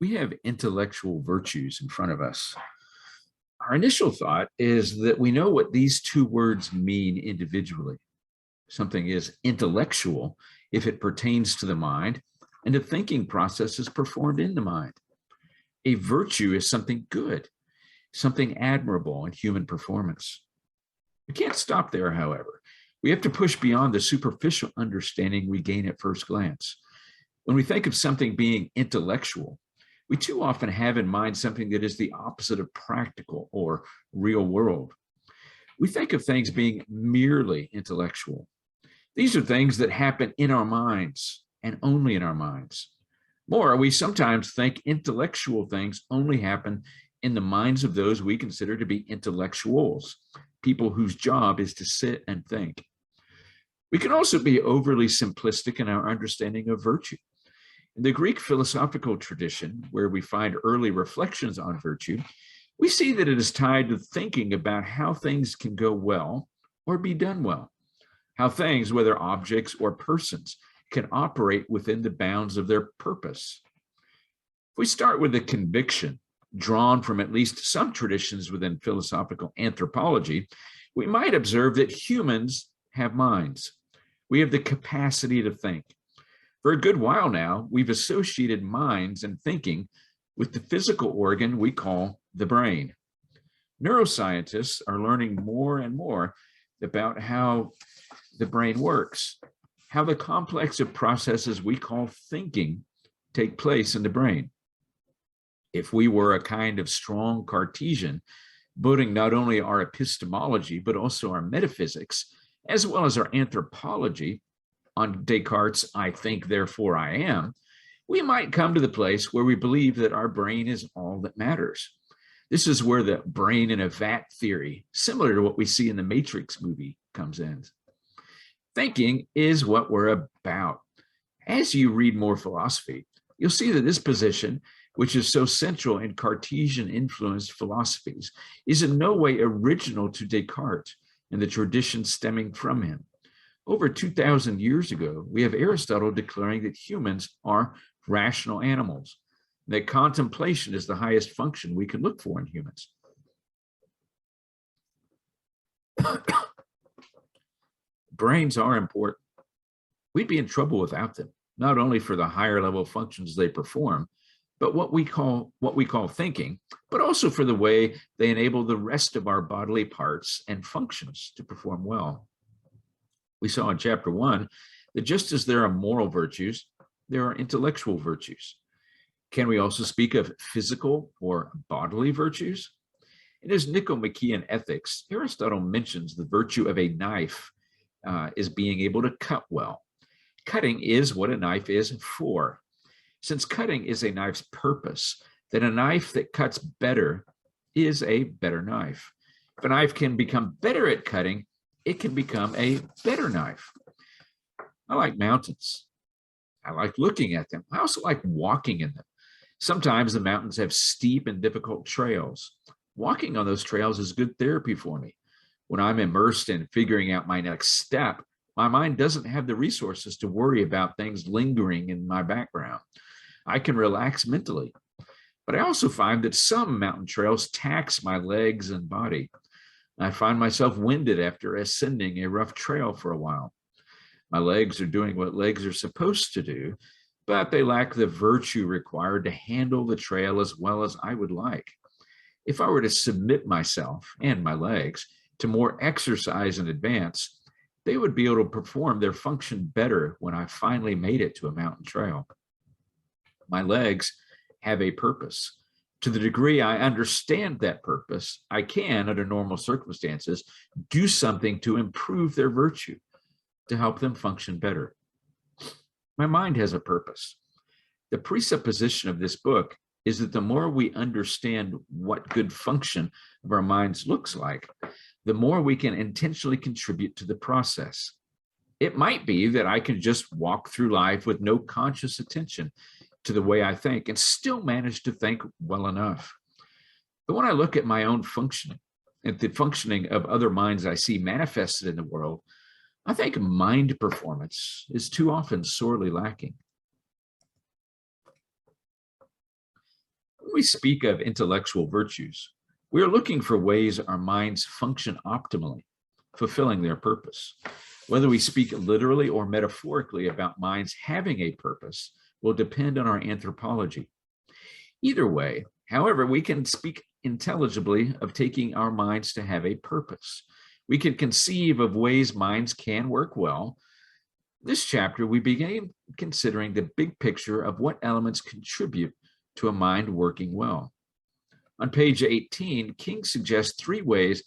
We have intellectual virtues in front of us. Our initial thought is that we know what these two words mean individually. Something is intellectual if it pertains to the mind and the thinking process is performed in the mind. A virtue is something good, something admirable in human performance. We can't stop there, however. We have to push beyond the superficial understanding we gain at first glance. When we think of something being intellectual, we too often have in mind something that is the opposite of practical or real world. We think of things being merely intellectual. These are things that happen in our minds and only in our minds. More, we sometimes think intellectual things only happen in the minds of those we consider to be intellectuals, people whose job is to sit and think. We can also be overly simplistic in our understanding of virtue. In the Greek philosophical tradition, where we find early reflections on virtue, we see that it is tied to thinking about how things can go well or be done well, how things, whether objects or persons, can operate within the bounds of their purpose. If we start with a conviction drawn from at least some traditions within philosophical anthropology, we might observe that humans have minds. We have the capacity to think. For a good while now, we've associated minds and thinking with the physical organ we call the brain. Neuroscientists are learning more and more about how the brain works, how the complex of processes we call thinking take place in the brain. If we were a kind of strong Cartesian, building not only our epistemology, but also our metaphysics, as well as our anthropology, on Descartes' I think, therefore I am, we might come to the place where we believe that our brain is all that matters. This is where the brain in a vat theory, similar to what we see in the Matrix movie, comes in. Thinking is what we're about. As you read more philosophy, you'll see that this position, which is so central in Cartesian-influenced philosophies, is in no way original to Descartes and the tradition stemming from him. Over 2,000 years ago, we have Aristotle declaring that humans are rational animals, that contemplation is the highest function we can look for in humans. Brains are important. We'd be in trouble without them, not only for the higher level functions they perform, but what we call thinking, but also for the way they enable the rest of our bodily parts and functions to perform well. We saw in chapter 1 that just as there are moral virtues, there are intellectual virtues. Can we also speak of physical or bodily virtues? In his Nicomachean Ethics, Aristotle mentions the virtue of a knife is being able to cut well. Cutting is what a knife is for. Since cutting is a knife's purpose, then a knife that cuts better is a better knife. If a knife can become better at cutting, it can become a better knife. I like mountains. I like looking at them. I also like walking in them. Sometimes the mountains have steep and difficult trails. Walking on those trails is good therapy for me. When I'm immersed in figuring out my next step, my mind doesn't have the resources to worry about things lingering in my background. I can relax mentally. But I also find that some mountain trails tax my legs and body. I find myself winded after ascending a rough trail for a while. My legs are doing what legs are supposed to do, but they lack the virtue required to handle the trail as well as I would like. If I were to submit myself and my legs to more exercise in advance, they would be able to perform their function better when I finally made it to a mountain trail. My legs have a purpose. To the degree I understand that purpose, I can, under normal circumstances, do something to improve their virtue, to help them function better. My mind has a purpose. The presupposition of this book is that the more we understand what good function of our minds looks like, the more we can intentionally contribute to the process. It might be that I can just walk through life with no conscious attention to the way I think and still manage to think well enough. But when I look at my own functioning, at the functioning of other minds I see manifested in the world, I think mind performance is too often sorely lacking. When we speak of intellectual virtues, we are looking for ways our minds function optimally, fulfilling their purpose. Whether we speak literally or metaphorically about minds having a purpose will depend on our anthropology. Either way, however, we can speak intelligibly of taking our minds to have a purpose. We can conceive of ways minds can work well. This chapter, we begin considering the big picture of what elements contribute to a mind working well. On page 18, King suggests 3 ways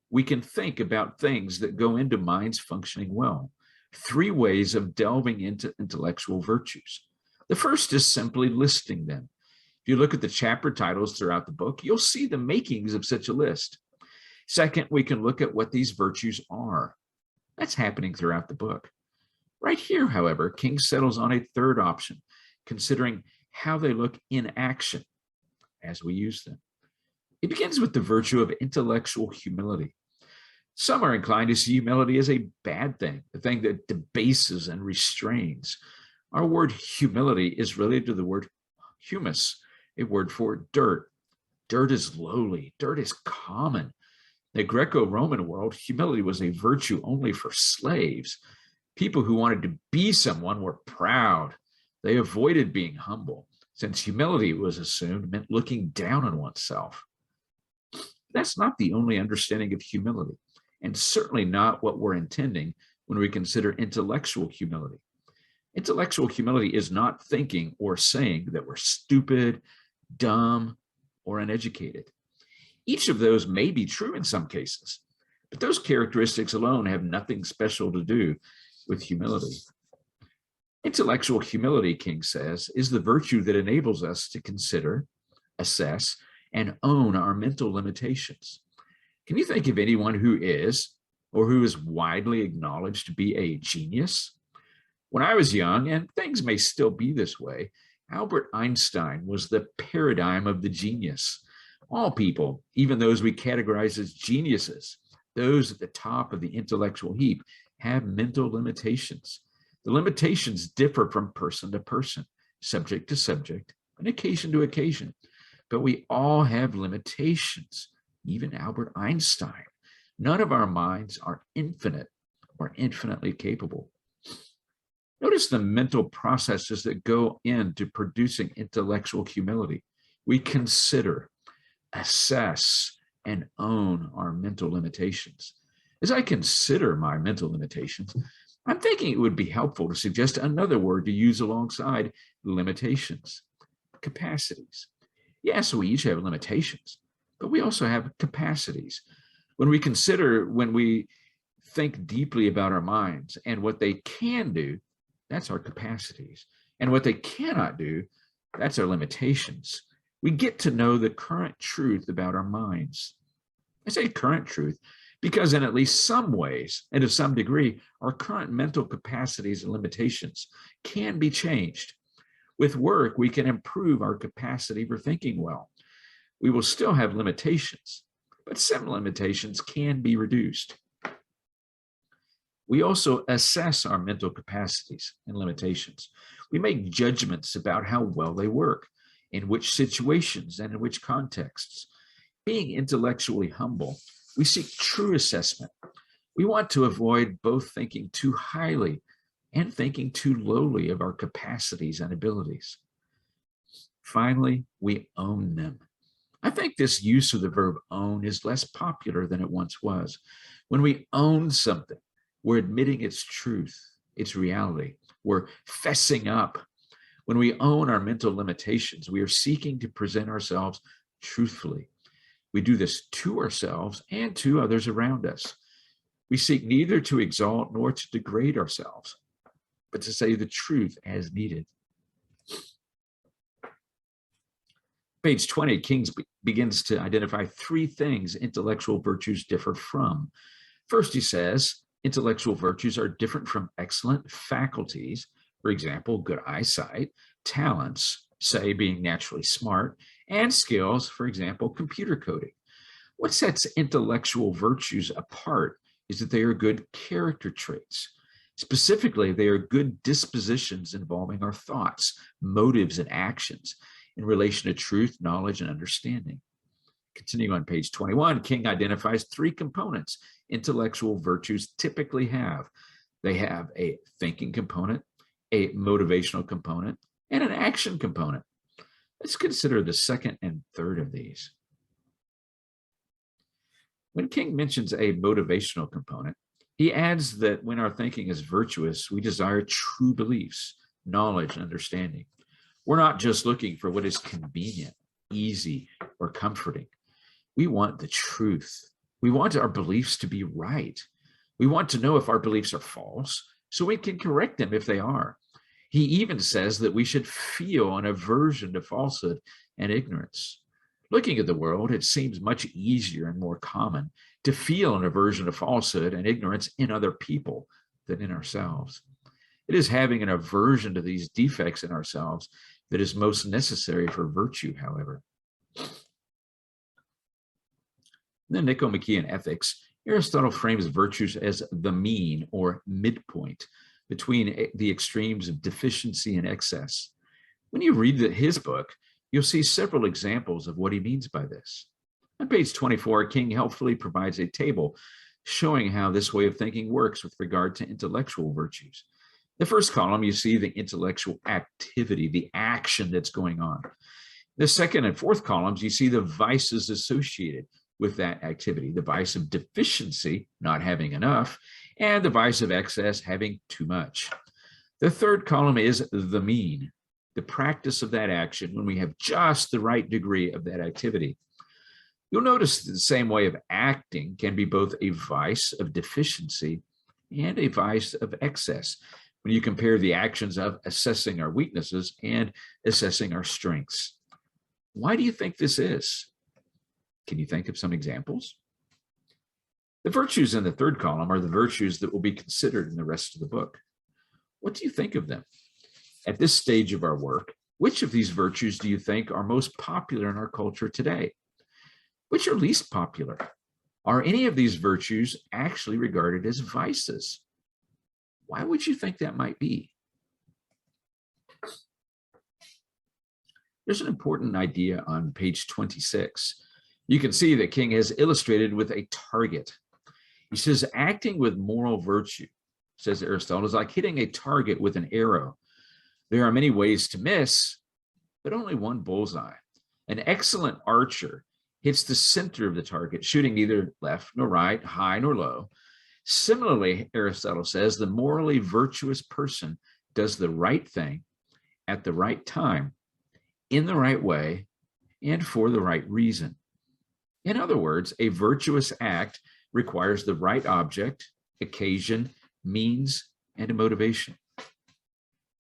we can think about things that go into minds functioning well. 3 ways of delving into intellectual virtues. The first is simply listing them. If you look at the chapter titles throughout the book, you'll see the makings of such a list. Second, we can look at what these virtues are. That's happening throughout the book. Right here, however, King settles on a third option, considering how they look in action as we use them. It begins with the virtue of intellectual humility. Some are inclined to see humility as a bad thing, a thing that debases and restrains. Our word humility is related to the word humus, a word for dirt. Dirt is lowly, dirt is common. In the Greco-Roman world, humility was a virtue only for slaves. People who wanted to be someone were proud. They avoided being humble, since humility was assumed meant looking down on oneself. That's not the only understanding of humility, and certainly not what we're intending when we consider intellectual humility. Intellectual humility is not thinking or saying that we're stupid, dumb, or uneducated. Each of those may be true in some cases, but those characteristics alone have nothing special to do with humility. Intellectual humility, King says, is the virtue that enables us to consider, assess, and own our mental limitations. Can you think of anyone who is, or who is widely acknowledged to be a genius? When I was young, and things may still be this way, Albert Einstein was the paradigm of the genius. All people, even those we categorize as geniuses, those at the top of the intellectual heap, have mental limitations. The limitations differ from person to person, subject to subject, and occasion to occasion. But we all have limitations, even Albert Einstein. None of our minds are infinite or infinitely capable. Notice the mental processes that go into producing intellectual humility. We consider, assess, and own our mental limitations. As I consider my mental limitations, I'm thinking it would be helpful to suggest another word to use alongside limitations: capacities. Yes, we each have limitations, but we also have capacities. When we think deeply about our minds and what they can do, that's our capacities. And what they cannot do, that's our limitations. We get to know the current truth about our minds. I say current truth because in at least some ways, and to some degree, our current mental capacities and limitations can be changed. With work, we can improve our capacity for thinking well. We will still have limitations, but some limitations can be reduced. We also assess our mental capacities and limitations. We make judgments about how well they work, in which situations and in which contexts. Being intellectually humble, we seek true assessment. We want to avoid both thinking too highly and thinking too lowly of our capacities and abilities. Finally, we own them. I think this use of the verb own is less popular than it once was. When we own something, we're admitting its truth, its reality. We're fessing up. When we own our mental limitations, we are seeking to present ourselves truthfully. We do this to ourselves and to others around us. We seek neither to exalt nor to degrade ourselves, but to say the truth as needed. Page 20, King begins to identify 3 things intellectual virtues differ from. First, he says, intellectual virtues are different from excellent faculties, for example, good eyesight, talents, say being naturally smart, and skills, for example, computer coding. What sets intellectual virtues apart is that they are good character traits. Specifically, they are good dispositions involving our thoughts, motives, and actions. in relation to truth, knowledge, and understanding. Continuing on page 21, King identifies three components intellectual virtues typically have. They have a thinking component, a motivational component, and an action component. Let's consider the second and third of these. When King mentions a motivational component, he adds that when our thinking is virtuous, we desire true beliefs, knowledge, and understanding. We're not just looking for what is convenient, easy, or comforting. We want the truth. We want our beliefs to be right. We want to know if our beliefs are false, so we can correct them if they are. He even says that we should feel an aversion to falsehood and ignorance. Looking at the world, it seems much easier and more common to feel an aversion to falsehood and ignorance in other people than in ourselves. It is having an aversion to these defects in ourselves that is most necessary for virtue, however. In the Nicomachean Ethics, Aristotle frames virtues as the mean or midpoint between the extremes of deficiency and excess. When you read his book, you'll see several examples of what he means by this. On page 24, King helpfully provides a table showing how this way of thinking works with regard to intellectual virtues. The first column, you see the intellectual activity, the action that's going on. The second and fourth columns, you see the vices associated with that activity, the vice of deficiency, not having enough, and the vice of excess, having too much. The third column is the mean, the practice of that action when we have just the right degree of that activity. You'll notice that the same way of acting can be both a vice of deficiency and a vice of excess when you compare the actions of assessing our weaknesses and assessing our strengths. Why do you think this is? Can you think of some examples? The virtues in the third column are the virtues that will be considered in the rest of the book. What do you think of them? At this stage of our work, which of these virtues do you think are most popular in our culture today? Which are least popular? Are any of these virtues actually regarded as vices? Why would you think that might be? There's an important idea on page 26. You can see that King has illustrated with a target. He says, acting with moral virtue, says Aristotle, is like hitting a target with an arrow. There are many ways to miss, but only one bullseye. An excellent archer hits the center of the target, shooting neither left nor right, high nor low. Similarly, Aristotle says, the morally virtuous person does the right thing at the right time, in the right way, and for the right reason. In other words, a virtuous act requires the right object, occasion, means, and a motivation.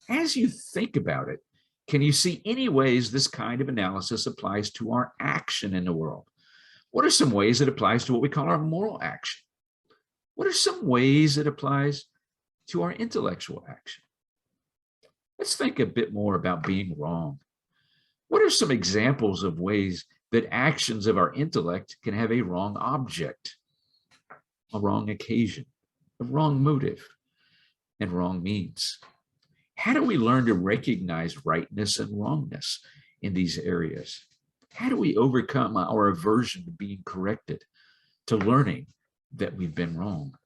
As you think about it, can you see any ways this kind of analysis applies to our action in the world? What are some ways it applies to what we call our moral action? What are some ways it applies to our intellectual action? Let's think a bit more about being wrong. What are some examples of ways that actions of our intellect can have a wrong object, a wrong occasion, a wrong motive, and wrong means? How do we learn to recognize rightness and wrongness in these areas? How do we overcome our aversion to being corrected, to learning that we've been wrong?